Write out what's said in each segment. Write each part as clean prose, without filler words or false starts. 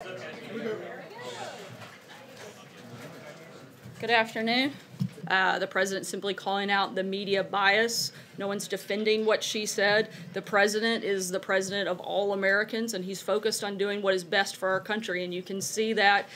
Good afternoon. The president simply calling out the media bias. No one's defending what she said. The president is the president of all Americans, and he's focused on doing what is best for our country. And you can see that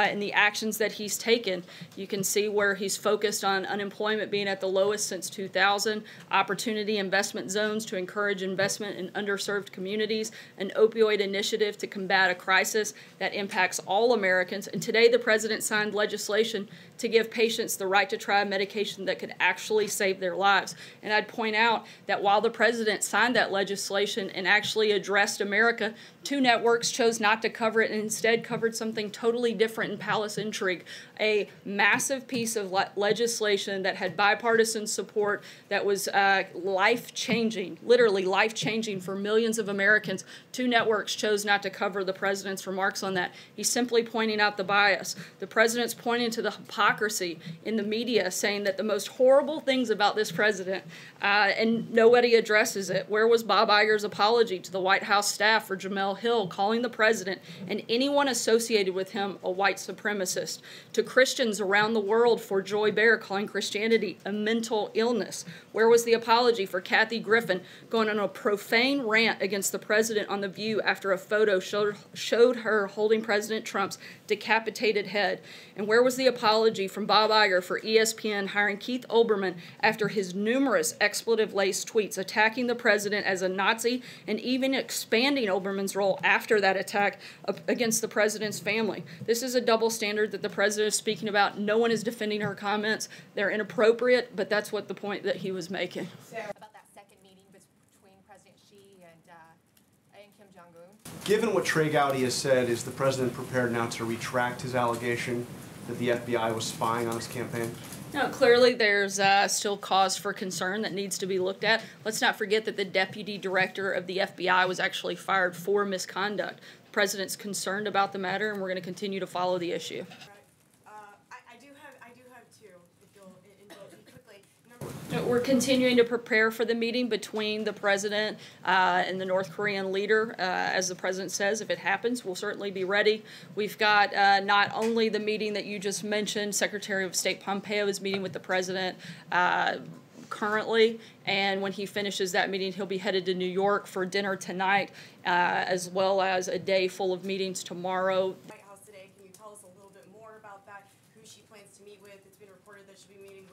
in the actions that he's taken. You can see where he's focused on unemployment being at the lowest since 2000, opportunity investment zones to encourage investment in underserved communities, an opioid initiative to combat a crisis that impacts all Americans. And today the president signed legislation to give patients the right to try a medication that could actually save their lives. And I'd point out that while the president signed that legislation and actually addressed America, two networks chose not to cover it and instead covered something totally different in Palace Intrigue, a massive piece of legislation that had bipartisan support that was life-changing, literally life-changing for millions of Americans. Two networks chose not to cover the president's remarks on that. He's simply pointing out the bias. The president's pointing to the hypocrisy in the media, saying that the most horrible things about this president, and nobody addresses it. Where was Bob Iger's apology to the White House staff for Jemele Hill calling the president and anyone associated with him a white supremacist? To Christians around the world for Joy Behar calling Christianity a mental illness? Where was the apology for Kathy Griffin going on a profane rant against the president on The View after a photo showed her holding President Trump's decapitated head? And where was the apology from Bob Iger for ESPN hiring Keith Olbermann after his numerous expletive-laced tweets attacking the president as a Nazi and even expanding Olbermann's role after that attack against the president's family? This is a double standard that the president is speaking about. No one is defending her comments. They're inappropriate, but that's what the point that he was making. About that second meeting between President Xi and Kim Jong Un. Given what Trey Gowdy has said, is the president prepared now to retract his allegation that the FBI was spying on his campaign? No, clearly there's still cause for concern that needs to be looked at. Let's not forget that the deputy director of the FBI was actually fired for misconduct. The president's concerned about the matter, and we're going to continue to follow the issue. I do have two, if you'll indulge me quickly. We're continuing to prepare for the meeting between the president and the North Korean leader. As the president says, if it happens, we'll certainly be ready. We've got not only the meeting that you just mentioned, Secretary of State Pompeo is meeting with the president currently, and when he finishes that meeting, he'll be headed to New York for dinner tonight, as well as a day full of meetings tomorrow. White House today, can you tell us a little bit more about that? Who she plans to meet with? It's been reported that she'll be meeting with